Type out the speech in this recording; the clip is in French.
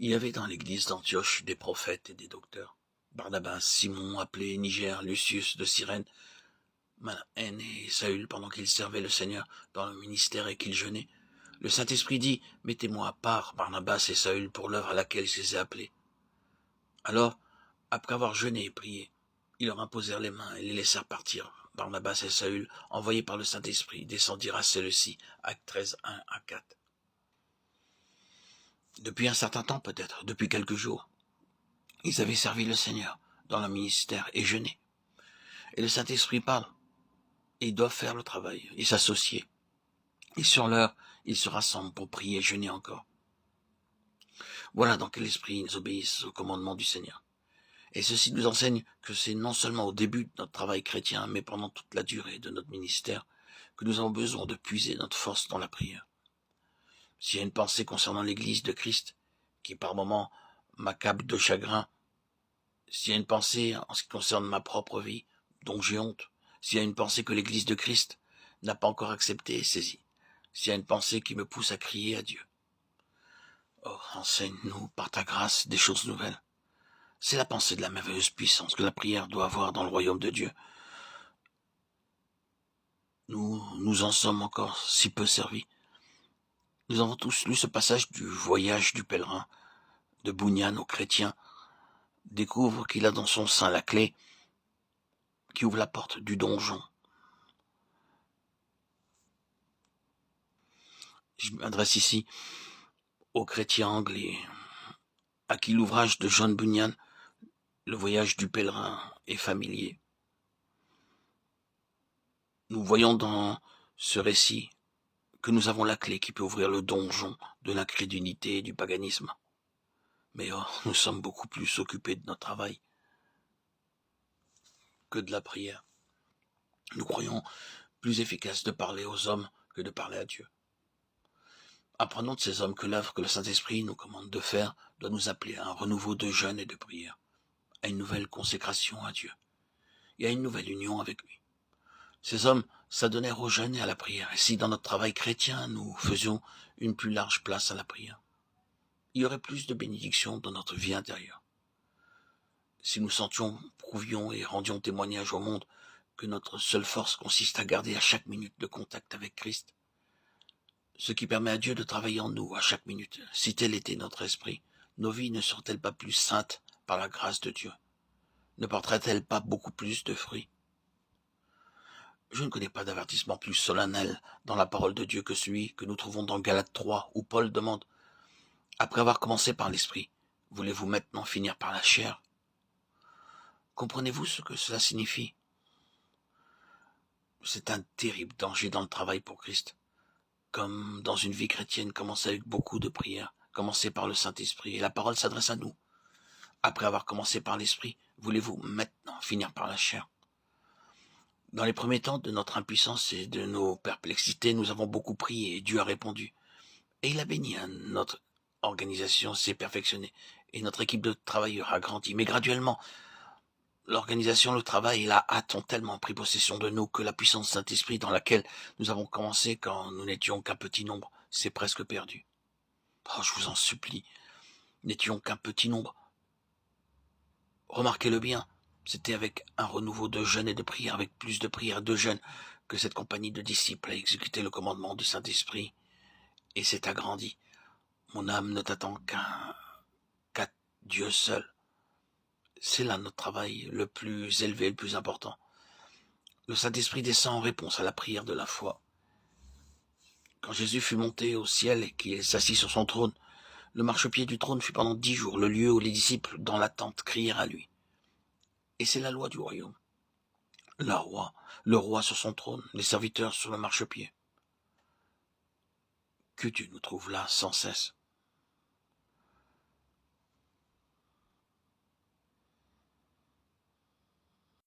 Il y avait dans l'église d'Antioche des prophètes et des docteurs. Barnabas, Simon, appelé Niger, Lucius de Cyrène, Manaen et Saül, pendant qu'ils servaient le Seigneur dans le ministère et qu'ils jeûnaient. Le Saint-Esprit dit, « Mettez-moi à part Barnabas et Saül pour l'œuvre à laquelle je les ai appelés. » Alors, après avoir jeûné et prié, ils leur imposèrent les mains et les laissèrent partir. Barnabas et Saül, envoyés par le Saint-Esprit, descendirent à Séleucie, Actes 13, 1 à 4. Depuis un certain temps peut-être, depuis quelques jours, ils avaient servi le Seigneur dans le ministère et jeûné. Et le Saint-Esprit parle, et ils doivent faire le travail et s'associer. Et sur l'heure, ils se rassemblent pour prier et jeûner encore. Voilà dans quel esprit ils obéissent au commandement du Seigneur. Et ceci nous enseigne que c'est non seulement au début de notre travail chrétien, mais pendant toute la durée de notre ministère, que nous avons besoin de puiser notre force dans la prière. S'il y a une pensée concernant l'Église de Christ, qui par moments m'accable de chagrin, s'il y a une pensée en ce qui concerne ma propre vie, dont j'ai honte, s'il y a une pensée que l'Église de Christ n'a pas encore acceptée et saisie, s'il y a une pensée qui me pousse à crier à Dieu, oh, enseigne-nous par ta grâce des choses nouvelles. C'est la pensée de la merveilleuse puissance que la prière doit avoir dans le royaume de Dieu. Nous en sommes encore si peu servis. Nous avons tous lu ce passage du voyage du pèlerin de Bunyan aux chrétiens, découvre qu'il a dans son sein la clé qui ouvre la porte du donjon. Je m'adresse ici aux chrétiens anglais, à qui l'ouvrage de John Bunyan, Le voyage du pèlerin, est familier. Nous voyons dans ce récit que nous avons la clé qui peut ouvrir le donjon de l'incrédulité et du paganisme. Mais nous sommes beaucoup plus occupés de notre travail que de la prière. Nous croyons plus efficace de parler aux hommes que de parler à Dieu. Apprenons de ces hommes que l'œuvre que le Saint-Esprit nous commande de faire doit nous appeler à un renouveau de jeûne et de prière, à une nouvelle consécration à Dieu et à une nouvelle union avec lui. Ces hommes s'adonnèrent au jeûne et à la prière, et si dans notre travail chrétien nous faisions une plus large place à la prière, il y aurait plus de bénédictions dans notre vie intérieure. Si nous sentions, prouvions et rendions témoignage au monde que notre seule force consiste à garder à chaque minute le contact avec Christ, ce qui permet à Dieu de travailler en nous à chaque minute, si tel était notre esprit, nos vies ne seraient-elles pas plus saintes par la grâce de Dieu? Ne porteraient-elles pas beaucoup plus de fruits? Je ne connais pas d'avertissement plus solennel dans la parole de Dieu que celui que nous trouvons dans Galates 3, où Paul demande, après avoir commencé par l'esprit, voulez-vous maintenant finir par la chair? Comprenez-vous ce que cela signifie? C'est un terrible danger dans le travail pour Christ. Comme dans une vie chrétienne, commencer avec beaucoup de prières, commencer par le Saint-Esprit, et la parole s'adresse à nous. Après avoir commencé par l'Esprit, voulez-vous maintenant finir par la chair? Dans les premiers temps de notre impuissance et de nos perplexités, nous avons beaucoup prié et Dieu a répondu. Et il a béni, notre organisation s'est perfectionnée et notre équipe de travailleurs a grandi. Mais graduellement, l'organisation, le travail et la hâte ont tellement pris possession de nous que la puissance du Saint-Esprit dans laquelle nous avons commencé quand nous n'étions qu'un petit nombre s'est presque perdue. Oh, je vous en supplie, n'étions qu'un petit nombre. Remarquez-le bien, c'était avec un renouveau de jeûne et de prière, avec plus de prière et de jeûne, que cette compagnie de disciples a exécuté le commandement du Saint-Esprit et s'est agrandie. Mon âme ne t'attend qu'à Dieu seul. C'est là notre travail le plus élevé, le plus important. Le Saint-Esprit descend en réponse à la prière de la foi. Quand Jésus fut monté au ciel et qu'il s'assit sur son trône, le marchepied du trône fut pendant 10 jours le lieu où les disciples, dans l'attente, crièrent à lui. Et c'est la loi du royaume. Le roi sur son trône, les serviteurs sur le marchepied. Que Dieu nous trouve là sans cesse.